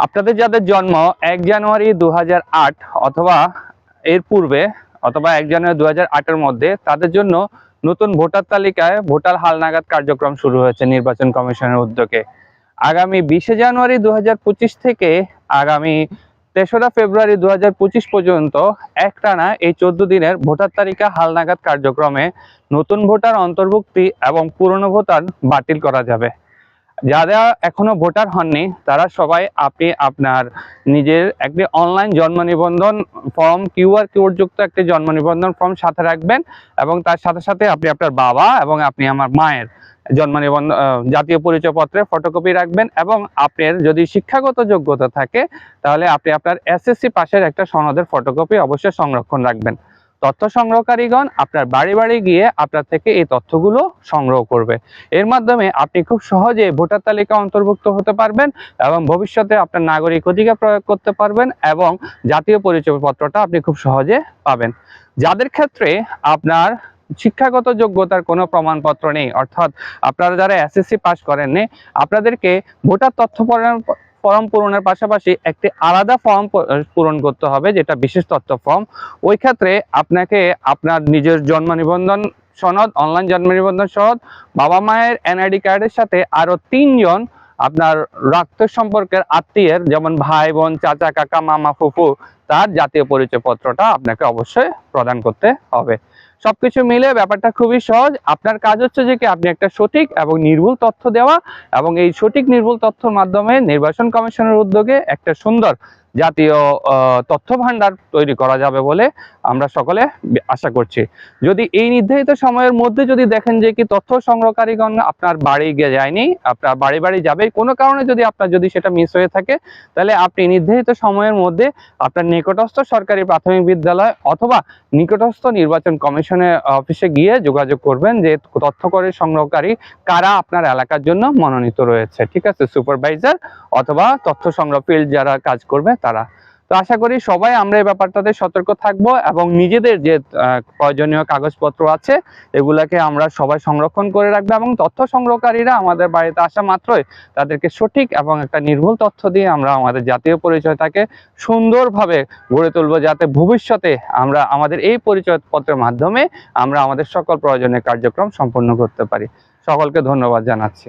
আপনাদের যাদের জন্ম 1 জানুয়ারি 2008 অথবা এর পূর্বে অথবা 1 জানুয়ারি 2008-এর মধ্যে, তাদের জন্য নতুন ভোটার তালিকায় ভোটার হালনাগাদ কার্যক্রম শুরু হয়েছে নির্বাচন কমিশনের উদ্যোগে। আগামী 20 জানুয়ারি 2025 থেকে আগামী 3রা ফেব্রুয়ারি 2025 পর্যন্ত একটানা এই 14 দিনের ভোটার তালিকা হালনাগাদ কার্যক্রমে নতুন ভোটার অন্তর্ভুক্তি এবং পুরনো ভোটার বাতিল করা যাবে। যারা এখনো ভোটার হননি তারা সবাই আপনি আপনার নিজের একটি অনলাইন জন্ম নিবন্ধন ফর্ম, কিউআর কোড যুক্ত একটি জন্ম নিবন্ধন ফর্ম সাথে রাখবেন এবং তার সাথে সাথে আপনি আপনার বাবা এবং আপনি আমার মায়ের জন্ম নিবন্ধন জাতীয় পরিচয়পত্রের ফটোকপি রাখবেন এবং আপনার যদি শিক্ষাগত যোগ্যতা থাকে তাহলে আপনি আপনার এসএসসি পাশের একটা সনদের ফটোকপি অবশ্যই সংরক্ষণ রাখবেন। তথ্য সংগ্রহকারীগণ আপনার বাড়ি বাড়ি গিয়ে আপনার থেকে এই তথ্যগুলো সংগ্রহ করবে। এর মাধ্যমে আপনি খুব সহজে ভোটার তালিকা অন্তর্ভুক্ত হতে পারবেন এবং ভবিষ্যতে আপনার নাগরিক অধিকার প্রয়োগ করতে পারবেন এবং জাতীয় পরিচয়পত্রটা আপনি খুব সহজে পাবেন। যাদের ক্ষেত্রে আপনার শিক্ষাগত যোগ্যতার কোনো প্রমাণপত্র নেই, অর্থাৎ আপনারা যারা এসএসসি পাস করেননি, আপনাদেরকে ভোটার তথ্য ফর্ম পূরণের পাশাপাশি একটি আলাদা ফর্ম পূরণ করতে হবে, যেটা বিশেষ তথ্য ফর্ম। ওই ক্ষেত্রে আপনাকে আপনার নিজের জন্ম নিবন্ধন সনদ, অনলাইন জন্ম নিবন্ধন সনদ, বাবা মায়ের এনআইডি কার্ডের সাথে আরো 3 জন আপনার রক্ত সম্পর্কের আত্মীয়ের, যেমন ভাই বোন, চাচা, কাকা, মামা, ফুফু, তার জাতীয় পরিচয়পত্রটা আপনাকে অবশ্যই প্রদান করতে হবে। সবকিছু মিলে ব্যাপারটা খুবই সহজ। আপনার কাজ হচ্ছে যে কি আপনি একটা সঠিক এবং নির্ভুল তথ্য দেওয়া এবং এই সঠিক নির্ভুল তথ্যের মাধ্যমে নির্বাচন কমিশনের উদ্যোগে একটা সুন্দর জাতীয় তথ্য ভান্ডার তৈরি করা যাবে বলে আমরা সকলে আশা করছি। যদি এই নির্ধারিত সময়ের মধ্যে যদি দেখেন যে কি তথ্য সংগ্রহকারীগণ আপনার বাড়ি গিয়ে যায়নি, আপনার বাড়ি বাড়ি যাবে, কোনো কারণে যদি সেটা মিস হয়ে থাকে, তাহলে আপনি নির্ধারিত সময়ের মধ্যে আপনার নিকটস্থ সরকারি প্রাথমিক বিদ্যালয় অথবা নিকটস্থ নির্বাচন কমিশনের অফিসে গিয়ে যোগাযোগ করবেন যে তথ্য করে সংগ্রহকারী কারা আপনার এলাকার জন্য মনোনীত রয়েছে। ঠিক আছে, সুপারভাইজার অথবা তথ্য সংগ্রহ ফিল্ড যারা কাজ করবে তারা। তো আশা করি সবাই আমরা এই ব্যাপারটাতে সতর্ক থাকবো এবং নিজেদের যে প্রয়োজনীয় কাগজপত্র আছে এগুলাকে আমরা সবাই সংরক্ষণ করে রাখবো এবং তথ্য সংগ্রহকারীরা আমাদের বাড়িতে আসা মাত্রই তাদেরকে সঠিক এবং একটা নির্ভুল তথ্য দিয়ে আমরা আমাদের জাতীয় পরিচয়টাকে সুন্দরভাবে গড়ে তুলবো, যাতে ভবিষ্যতে আমরা আমাদের এই পরিচয়পত্রের মাধ্যমে আমরা আমাদের সকল প্রয়োজনীয় কার্যক্রম সম্পন্ন করতে পারি। সকলকে ধন্যবাদ জানাচ্ছি।